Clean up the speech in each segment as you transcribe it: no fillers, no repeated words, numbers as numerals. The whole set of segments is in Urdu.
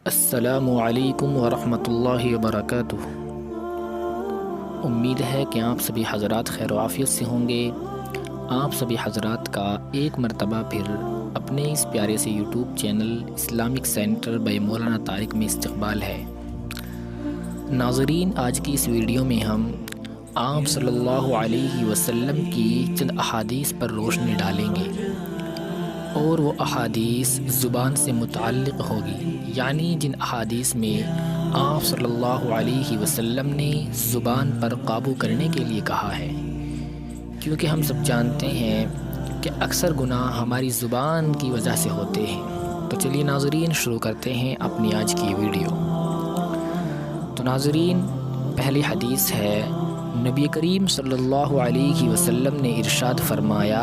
السلام علیکم ورحمۃ اللہ وبرکاتہ۔ امید ہے کہ آپ سبھی حضرات خیر و عافیت سے ہوں گے۔ آپ سبھی حضرات کا ایک مرتبہ پھر اپنے اس پیارے سے YouTube channel Islamic centre by مولانا طارق میں استقبال ہے۔ ناظرین، آج کی اس ویڈیو میں ہم آپ صلی اللہ علیہ وسلم کی چند احادیث پر روشنی ڈالیں گے، اور وہ احادیث زبان سے متعلق ہوگی، یعنی جن احادیث میں آپ صلی اللہ علیہ وسلم نے زبان پر قابو کرنے کے لیے کہا ہے، کیونکہ ہم سب جانتے ہیں کہ اکثر گناہ ہماری زبان کی وجہ سے ہوتے ہیں۔ تو چلیے ناظرین، شروع کرتے ہیں اپنی آج کی ویڈیو۔ تو ناظرین، پہلی حدیث ہے، نبی کریم صلی اللہ علیہ وسلم نے ارشاد فرمایا،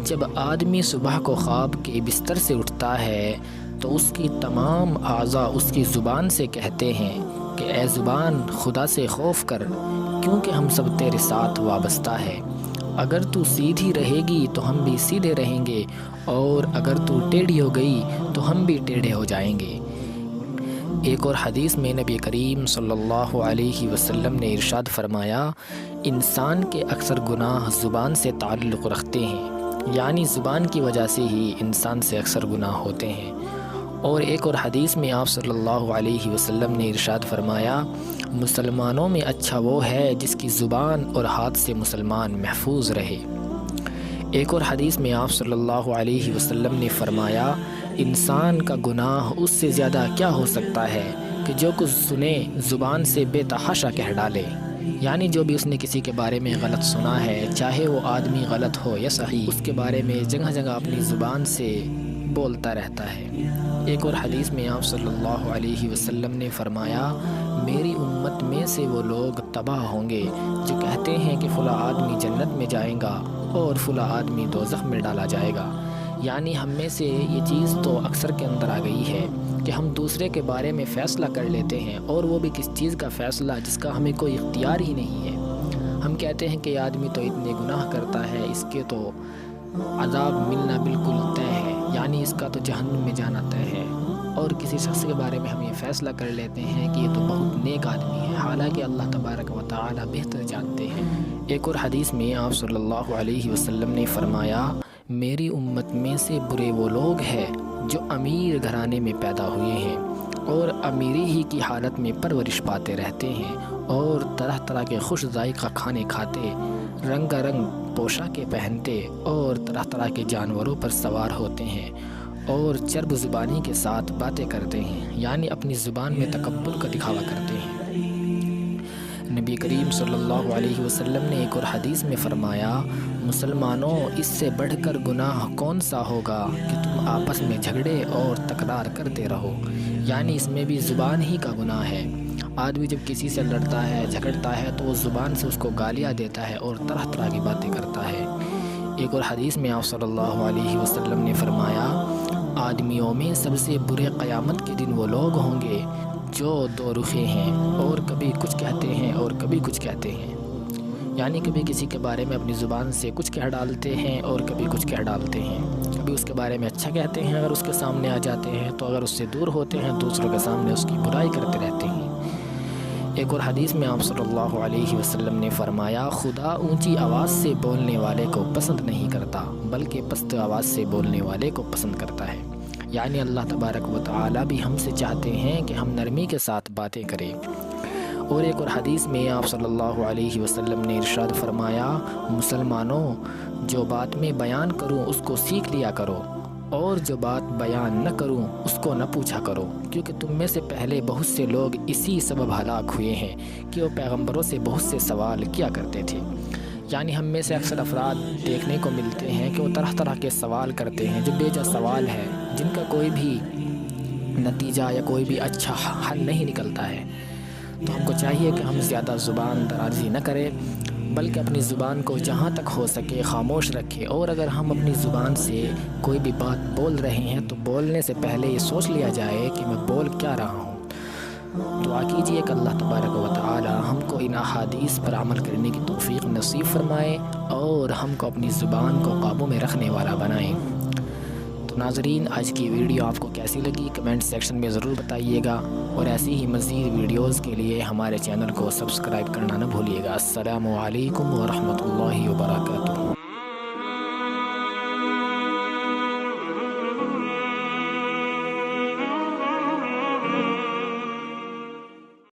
جب آدمی صبح کو خواب کے بستر سے اٹھتا ہے تو اس کی تمام اعضاء اس کی زبان سے کہتے ہیں کہ اے زبان، خدا سے خوف کر، کیونکہ ہم سب تیرے ساتھ وابستہ ہے۔ اگر تو سیدھی رہے گی تو ہم بھی سیدھے رہیں گے، اور اگر تو ٹیڑھی ہو گئی تو ہم بھی ٹیڑھے ہو جائیں گے۔ ایک اور حدیث میں نبی کریم صلی اللہ علیہ وسلم نے ارشاد فرمایا، انسان کے اکثر گناہ زبان سے تعلق رکھتے ہیں، یعنی زبان کی وجہ سے ہی انسان سے اکثر گناہ ہوتے ہیں۔ اور ایک اور حدیث میں آپ صلی اللہ علیہ وسلم نے ارشاد فرمایا، مسلمانوں میں اچھا وہ ہے جس کی زبان اور ہاتھ سے مسلمان محفوظ رہے۔ ایک اور حدیث میں آپ صلی اللہ علیہ وسلم نے فرمایا، انسان کا گناہ اس سے زیادہ کیا ہو سکتا ہے کہ جو کچھ سنے زبان سے بے تحاشا کہہ ڈالے، یعنی جو بھی اس نے کسی کے بارے میں غلط سنا ہے، چاہے وہ آدمی غلط ہو یا صحیح، اس کے بارے میں جگہ جگہ اپنی زبان سے بولتا رہتا ہے۔ ایک اور حدیث میں آپ صلی اللہ علیہ وسلم نے فرمایا، میری امت میں سے وہ لوگ تباہ ہوں گے جو کہتے ہیں کہ فلاں آدمی جنت میں جائے گا اور فلاں آدمی دوزخ میں ڈالا جائے گا۔ یعنی ہم میں سے یہ چیز تو اکثر کے اندر آ گئی ہے کہ ہم دوسرے کے بارے میں فیصلہ کر لیتے ہیں، اور وہ بھی کس چیز کا فیصلہ جس کا ہمیں کوئی اختیار ہی نہیں ہے۔ ہم کہتے ہیں کہ یہ آدمی تو اتنے گناہ کرتا ہے، اس کے تو عذاب ملنا بالکل طے ہے، یعنی اس کا تو جہنم میں جانا طے ہے، اور کسی شخص کے بارے میں ہم یہ فیصلہ کر لیتے ہیں کہ یہ تو بہت نیک آدمی ہے، حالانکہ اللہ تبارک و تعالی بہتر جانتے ہیں۔ ایک اور حدیث میں آپ صلی اللہ علیہ وسلم نے فرمایا، میری امت میں سے برے وہ لوگ ہیں جو امیر گھرانے میں پیدا ہوئے ہیں اور امیری ہی کی حالت میں پرورش پاتے رہتے ہیں، اور طرح طرح کے خوش ذائقہ کھانے کھاتے، رنگ رنگ پوشاکیں پہنتے، اور طرح طرح کے جانوروں پر سوار ہوتے ہیں، اور چرب زبانی کے ساتھ باتیں کرتے ہیں، یعنی اپنی زبان میں تکبر کا دکھاوا کرتے ہیں۔ نبی کریم صلی اللہ علیہ وسلم نے ایک اور حدیث میں فرمایا، مسلمانوں، اس سے بڑھ کر گناہ کون سا ہوگا کہ تم آپس میں جھگڑے اور تکرار کرتے رہو، یعنی اس میں بھی زبان ہی کا گناہ ہے۔ آدمی جب کسی سے لڑتا ہے، جھگڑتا ہے، تو وہ زبان سے اس کو گالیاں دیتا ہے اور طرح طرح کی باتیں کرتا ہے۔ ایک اور حدیث میں آپ صلی اللہ علیہ وسلم نے فرمایا، آدمیوں میں سب سے برے قیامت کے دن وہ لوگ ہوں گے جو دو رخے ہیں، اور کبھی کچھ کہتے ہیں اور کبھی کچھ کہتے ہیں، یعنی کبھی کسی کے بارے میں اپنی زبان سے کچھ کہہ ڈالتے ہیں اور کبھی کچھ کہہ ڈالتے ہیں، کبھی اس کے بارے میں اچھا کہتے ہیں اگر اس کے سامنے آ جاتے ہیں، تو اگر اس سے دور ہوتے ہیں دوسروں کے سامنے اس کی برائی کرتے رہتے ہیں۔ ایک اور حدیث میں آپ صلی اللہ علیہ وسلم نے فرمایا، خدا اونچی آواز سے بولنے والے کو پسند نہیں کرتا، بلکہ پست آواز سے بولنے والے کو پسند کرتا ہے، یعنی اللہ تبارک و تعالی بھی ہم سے چاہتے ہیں کہ ہم نرمی کے ساتھ باتیں کریں۔ اور ایک اور حدیث میں آپ صلی اللہ علیہ وسلم نے ارشاد فرمایا، مسلمانوں، جو بات میں بیان کروں اس کو سیکھ لیا کرو، اور جو بات بیان نہ کروں اس کو نہ پوچھا کرو، کیونکہ تم میں سے پہلے بہت سے لوگ اسی سبب ہلاک ہوئے ہیں کہ وہ پیغمبروں سے بہت سے سوال کیا کرتے تھے۔ یعنی ہم میں سے اکثر افراد دیکھنے کو ملتے ہیں کہ وہ طرح طرح کے سوال کرتے ہیں جو بیجا سوال ہے، جن کا کوئی بھی نتیجہ یا کوئی بھی اچھا حل نہیں نکلتا ہے۔ تو ہم کو چاہیے کہ ہم زیادہ زبان درازی نہ کریں، بلکہ اپنی زبان کو جہاں تک ہو سکے خاموش رکھیں، اور اگر ہم اپنی زبان سے کوئی بھی بات بول رہے ہیں تو بولنے سے پہلے یہ سوچ لیا جائے کہ میں بول کیا رہا ہوں۔ دعا کیجیے کہ اللہ تبارک و تعالی ہم کو ان احادیث پر عمل کرنے کی توفیق نصیب فرمائے، اور ہم کو اپنی زبان کو قابو میں رکھنے والا بنائیں۔ تو ناظرین، آج کی ویڈیو آپ کو کیسی لگی کمنٹ سیکشن میں ضرور بتائیے گا، اور ایسی ہی مزید ویڈیوز کے لیے ہمارے چینل کو سبسکرائب کرنا نہ بھولیے گا۔ السلام علیکم ورحمۃ اللہ وبرکاتہ۔